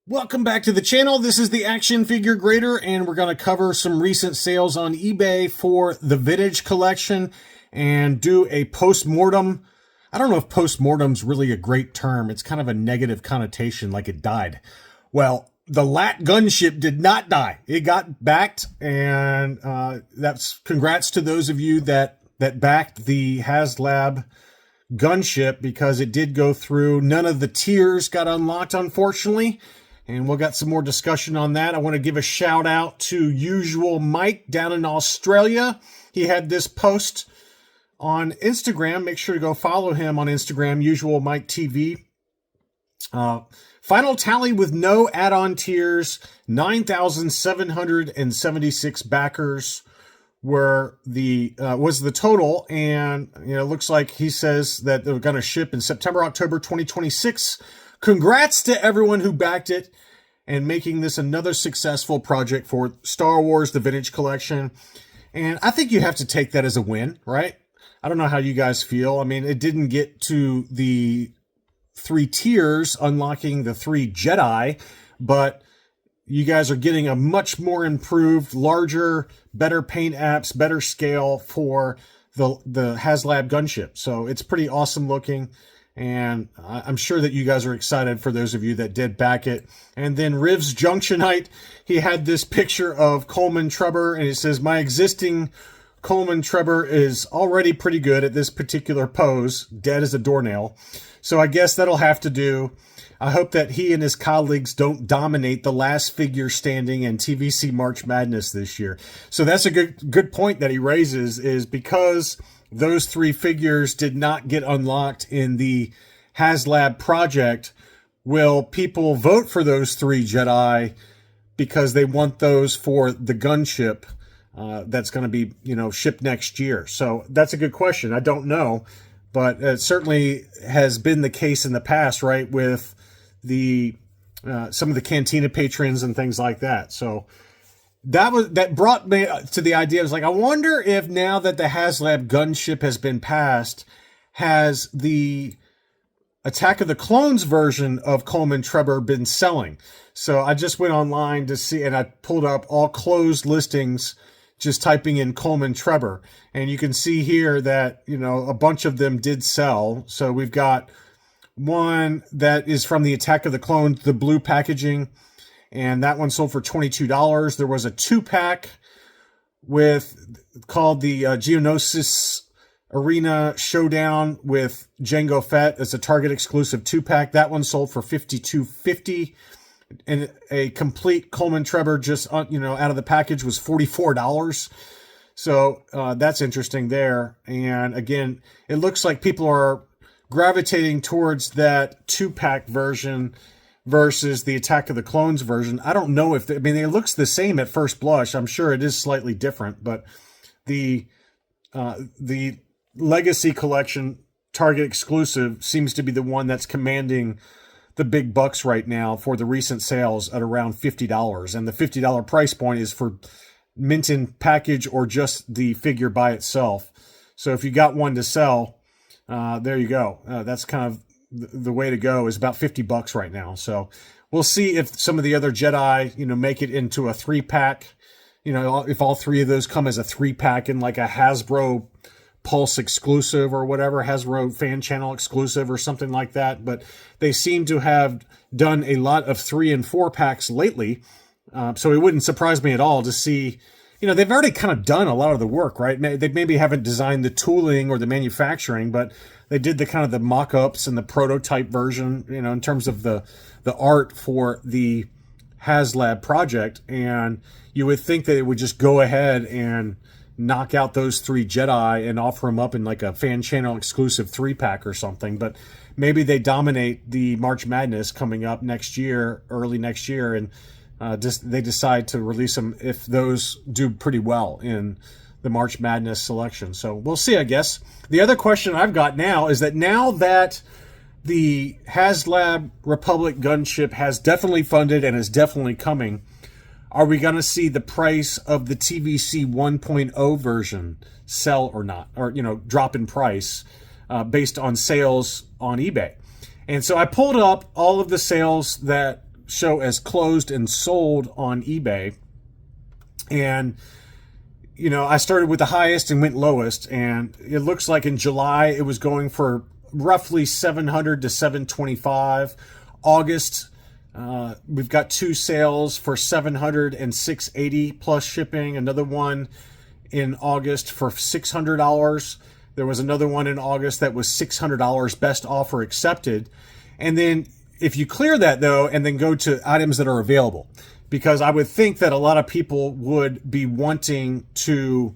Welcome back to the channel. This is the Action Figure Grader, and we're going to cover some recent sales on eBay for the vintage collection and do a post-mortem. I don't know if post-mortem's really a great term. It's kind of a negative connotation, like it died. Well, the Lat Gunship did not die. It got backed, and that's congrats to those of you that backed the Haslab Gunship, because it did go through. None of the tiers got unlocked, unfortunately. And we'll got some more discussion on that. I want to give a shout out to Usual Mike down in Australia. He had this post on Instagram. Make sure to go follow him on Instagram, Usual Mike TV. Final tally with no add-on tiers, 9,776 backers was the total. And it looks like he says that they're going to ship in September, October 2026. Congrats to everyone who backed it and making this another successful project for Star Wars, the Vintage Collection. And I think you have to take that as a win, right? I don't know how you guys feel. I mean, it didn't get to the 3 tiers, unlocking the 3 Jedi, but you guys are getting a much more improved, larger, better paint apps, better scale for the Haslab Gunship. So it's pretty awesome looking. And I'm sure that you guys are excited for those of you that did back it. And then Riv's Junctionite, he had this picture of Coleman Trebor, and it says, my existing Coleman Trebor is already pretty good at this particular pose, dead as a doornail. So I guess that'll have to do. I hope that he and his colleagues don't dominate the last figure standing in TVC March Madness this year. So that's a good point that he raises, is because those 3 figures did not get unlocked in the Haslab project, will people vote for those 3 Jedi because they want those for the gunship that's going to be, shipped next year? So that's a good question. I don't know, but it certainly has been the case in the past, right, with the some of the Cantina patrons and things like that. So that brought me to the idea. I was like, I wonder if now that the Haslab Gunship has been passed, has the Attack of the Clones version of Coleman Trebor been selling? So I just went online to see, and I pulled up all closed listings, just typing in Coleman Trebor. And you can see here that, a bunch of them did sell. So we've got one that is from the Attack of the Clones, the blue packaging, and that one sold for $22. There was a 2-pack called the Geonosis Arena Showdown with Jango Fett. It's a Target exclusive 2-pack. That one sold for $52.50. And a complete Coleman Trebor just out of the package was $44. So that's interesting there. And again, it looks like people are gravitating towards that 2-pack version versus the Attack of the Clones version. I don't know if it looks the same at first blush. I'm sure it is slightly different, but the Legacy Collection Target exclusive seems to be the one that's commanding the big bucks right now for the recent sales at around $50. And the $50 price point is for mint in package or just the figure by itself. So if you got one to sell, there you go. That's kind of the way to go, is about $50 right now. So we'll see if some of the other Jedi, make it into a 3-pack, if all 3 of those come as a 3-pack in like a Hasbro Pulse exclusive or whatever, Hasbro fan channel exclusive or something like that. But they seem to have done a lot of 3 and 4 packs lately. So it wouldn't surprise me at all to see, they've already kind of done a lot of the work, right? They maybe haven't designed the tooling or the manufacturing, but they did the kind of the mock-ups and the prototype version, in terms of the art for the Haslab project. And you would think that it would just go ahead and knock out those 3 Jedi and offer them up in like a fan channel exclusive 3-pack or something. But maybe they dominate the March Madness coming up next year, early next year, and they decide to release them if those do pretty well in the March Madness selection. So we'll see, I guess. The other question I've got now is that now that the Haslab Republic Gunship has definitely funded and is definitely coming, are we going to see the price of the TVC 1.0 version sell or not? Or, drop in price based on sales on eBay? And so I pulled up all of the sales that show as closed and sold on eBay. And, you know, I started with the highest and went lowest. And it looks like in July it was going for roughly 700 to 725. August, we've got 2 sales for 700 and 680 plus shipping. Another one in August for $600. There was another one in August that was $600, best offer accepted. And then if you clear that though, and then go to items that are available, because I would think that a lot of people would be wanting to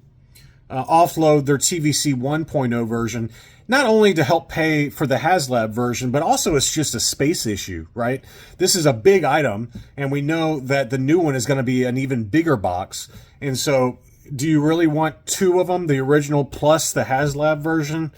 offload their TVC 1.0 version, not only to help pay for the Haslab version, but also it's just a space issue, right? This is a big item, and we know that the new one is going to be an even bigger box. And so do you really want 2 of them, the original plus the Haslab version?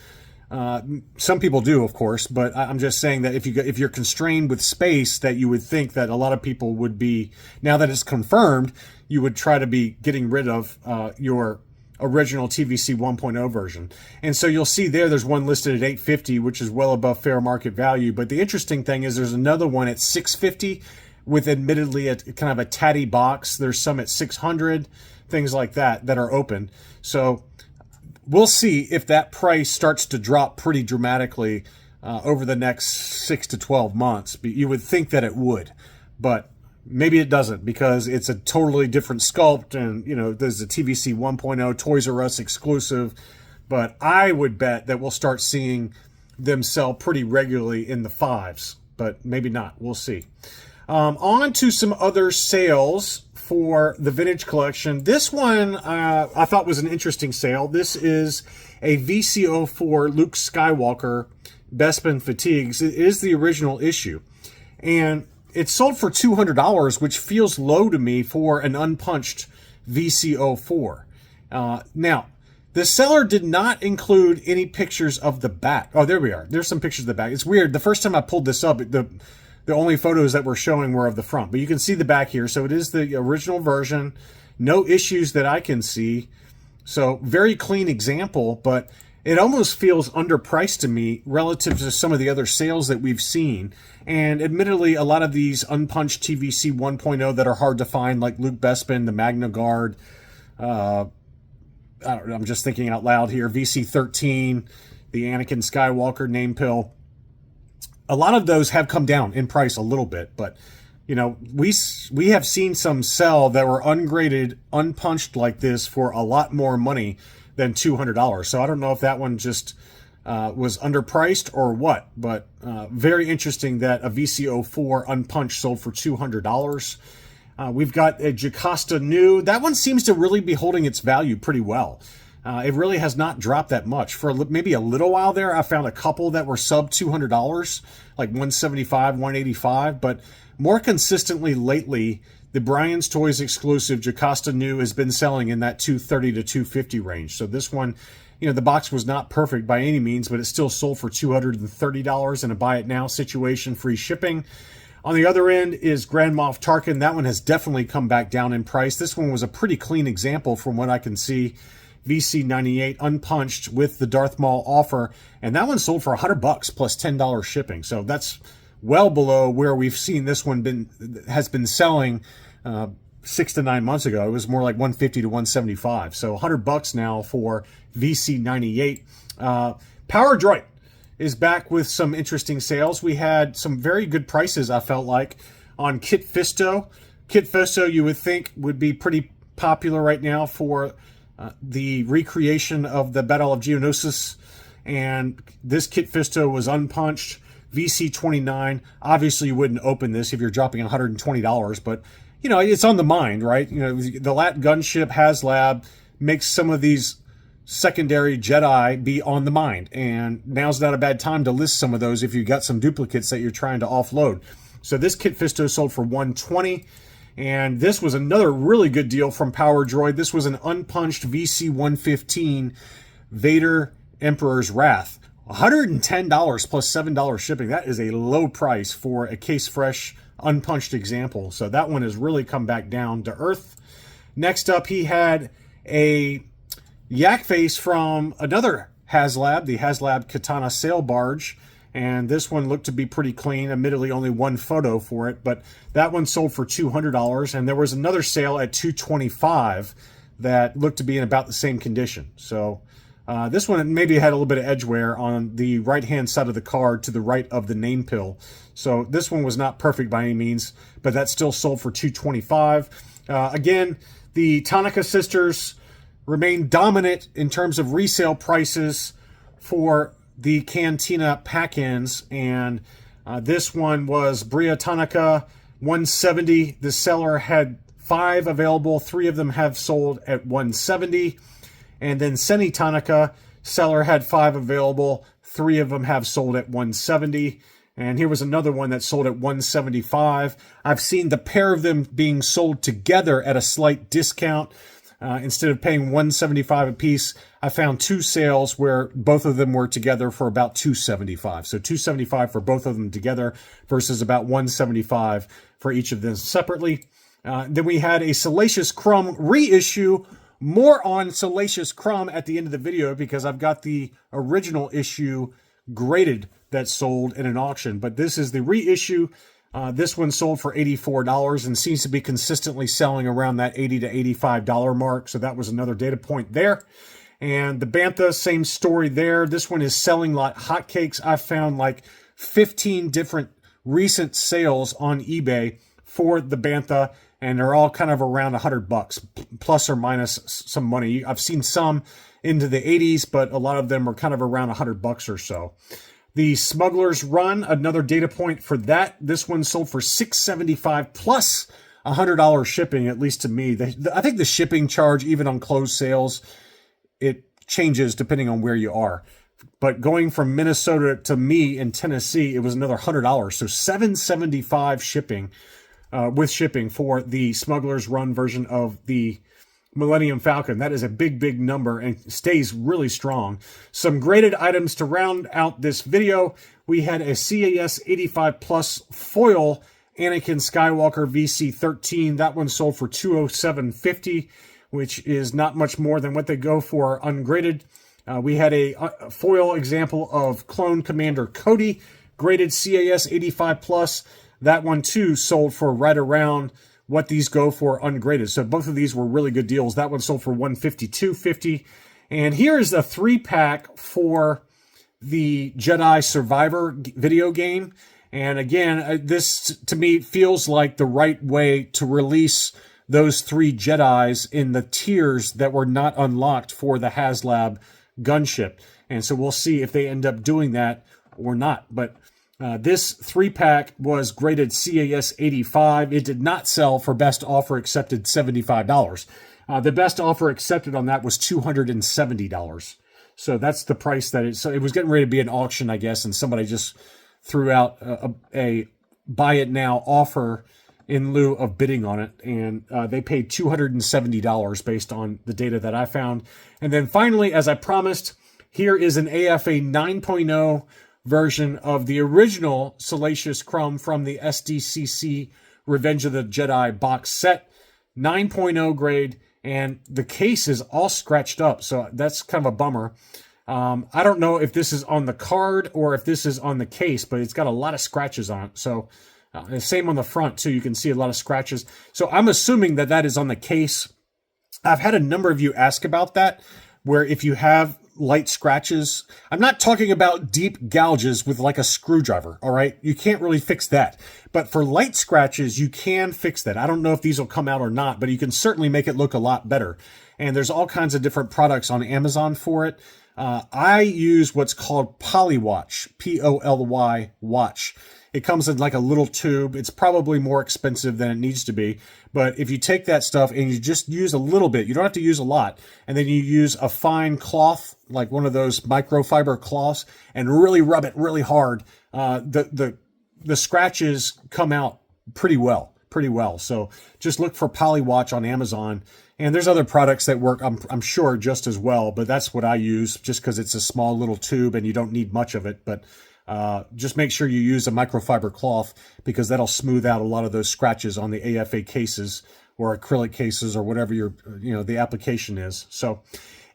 Some people do, of course, but I'm just saying that if you're constrained with space, that you would think that a lot of people would be, now that it's confirmed, you would try to be getting rid of your original TVC 1.0 version. And so you'll see there's one listed at $850, which is well above fair market value. But the interesting thing is there's another one at $650 with admittedly a kind of a tatty box. There's some at $600, things like that are open. So we'll see if that price starts to drop pretty dramatically over the next 6 to 12 months. But you would think that it would, but maybe it doesn't, because it's a totally different sculpt, and you know, there's a TVC 1.0 Toys R Us exclusive. But I would bet that we'll start seeing them sell pretty regularly in the 5s, but maybe not. We'll see. On to some other sales for the vintage collection. This one I thought was an interesting sale. This is a VC04 Luke Skywalker Bespin Fatigues. It is the original issue, and it's sold for $200, which feels low to me for an unpunched VC04. Now, the seller did not include any pictures of the back. Oh, there we are. There's some pictures of the back. It's weird. The first time I pulled this up, the only photos that were showing were of the front. But you can see the back here. So it is the original version. No issues that I can see. So very clean example, but it almost feels underpriced to me relative to some of the other sales that we've seen. And admittedly, a lot of these unpunched TVC 1.0 that are hard to find, like Luke Bespin, the Magna Guard, I don't know, I'm just thinking out loud here, VC13, the Anakin Skywalker name pill. A lot of those have come down in price a little bit, but you know, we have seen some sell that were ungraded, unpunched like this for a lot more money than $200. So I don't know if that one just was underpriced or what, but very interesting that a VC04 unpunched sold for $200. We've got a Jocasta New. That one seems to really be holding its value pretty well. It really has not dropped that much. For maybe a little while there, I found a couple that were sub $200, like $175, $185, but more consistently lately, the Brian's Toys exclusive Jocasta New has been selling in that $230 to $250 range. So this one, you know, the box was not perfect by any means, but it still sold for $230 in a buy it now situation, free shipping. On the other end is Grand Moff Tarkin. That one has definitely come back down in price. This one was a pretty clean example from what I can see. VC98 unpunched with the Darth Maul offer, and that one sold for $100 plus $10 shipping. So that's well below where we've seen this one has been selling 6 to 9 months ago. It was more like $150 to $175. So $100 now for VC98. Power Droid is back with some interesting sales. We had some very good prices, I felt like, on Kit Fisto. Kit Fisto, you would think, would be pretty popular right now for the recreation of the Battle of Geonosis. And this Kit Fisto was unpunched. VC29. Obviously, you wouldn't open this if you're dropping $120, but you know, it's on the mind, right? You know, the Gunship Haslab makes some of these secondary Jedi be on the mind, and now's not a bad time to list some of those if you've got some duplicates that you're trying to offload. So this Kit Fisto sold for $120, and this was another really good deal from Power Droid. This was an unpunched VC115 Vader Emperor's Wrath. $110 plus $7 shipping. That is a low price for a case fresh unpunched example. So that one has really come back down to earth. Next up, he had a yak face from another Haslab, the Haslab Katana Sail Barge. And this one looked to be pretty clean. Admittedly, only one photo for it, but that one sold for $200. And there was another sale at $225 that looked to be in about the same condition. So this one maybe had a little bit of edge wear on the right-hand side of the card to the right of the name pill. So this one was not perfect by any means, but that still sold for $225. Again, the Tanaka sisters remain dominant in terms of resale prices for the Cantina pack-ins, and this one was Bria Tanaka, $170. The seller had 5 available. 3 of them have sold at $170. And then Seni Tanaka, seller had 5 available. 3 of them have sold at $170. And here was another one that sold at $175. I've seen the pair of them being sold together at a slight discount. Instead of paying $175 a piece, I found 2 sales where both of them were together for about $275. So $275 for both of them together versus about $175 for each of them separately. Then we had a Salacious Crumb reissue. More on Salacious Crumb at the end of the video because I've got the original issue graded that sold in an auction. But this is the reissue. This one sold for $84 and seems to be consistently selling around that $80 to $85 mark. So that was another data point there. And the Bantha, same story there. This one is selling like hotcakes. I found like 15 different recent sales on eBay for the Bantha, and they're all kind of around $100 plus or minus some money. I've seen some into the 80s, but a lot of them are kind of around $100 or so. The Smuggler's Run, another data point for that. This one sold for $675 plus $100 shipping, at least to me. I think the shipping charge, even on closed sales, it changes depending on where you are. But going from Minnesota to me in Tennessee, it was another $100. So $775 shipping, with shipping for the Smuggler's Run version of the Millennium Falcon. That is a big, big number and stays really strong. Some graded items to round out this video. We had a CAS 85 Plus foil Anakin Skywalker VC-13. That one sold for $207.50, which is not much more than what they go for ungraded. We had a foil example of Clone Commander Cody, graded CAS 85 Plus. That one too sold for right around what these go for ungraded. So both of these were really good deals. That one sold for $152.50. And here is a 3-pack for the Jedi Survivor video game. And again, this to me feels like the right way to release those 3 Jedis in the tiers that were not unlocked for the Haslab Gunship. And so we'll see if they end up doing that or not. But this 3-pack was graded CAS 85. It did not sell for best offer accepted $75. The best offer accepted on that was $270. So that's the price that it. So it was getting ready to be an auction, I guess, and somebody just threw out a buy it now offer in lieu of bidding on it, and they paid $270 based on the data that I found. And then finally, as I promised, here is an AFA 9.0 version of the original Salacious Crumb from the SDCC Revenge of the Jedi box set, 9.0 grade, and the case is all scratched up, so that's kind of a bummer. I don't know if this is on the card or if this is on the case, but it's got a lot of scratches on it. So same on the front too, you can see a lot of scratches. So I'm assuming that that is on the case. I've had a number of you ask about that, where if you have light scratches, I'm not talking about deep gouges with like a screwdriver, all right? You can't really fix that. But for light scratches, you can fix that. I don't know if these will come out or not, but you can certainly make it look a lot better. And there's all kinds of different products on Amazon for it. I use what's called Polywatch, P-O-L-Y watch. It comes in like a little tube. It's probably more expensive than it needs to be. But if you take that stuff and you just use a little bit, you don't have to use a lot, and then you use a fine cloth, like one of those microfiber cloths, and really rub it really hard, the scratches come out pretty well. So just look for Polywatch on Amazon. And there's other products that work, I'm sure, just as well. But that's what I use just because it's a small little tube and you don't need much of it. But just make sure you use a microfiber cloth because that'll smooth out a lot of those scratches on the AFA cases or acrylic cases or whatever the application is. So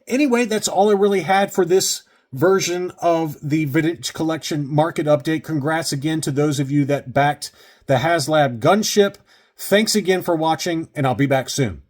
anyway, that's all I really had for this version of the Vintage Collection market update. Congrats again to those of you that backed the Haslab Gunship. Thanks again for watching, and I'll be back soon.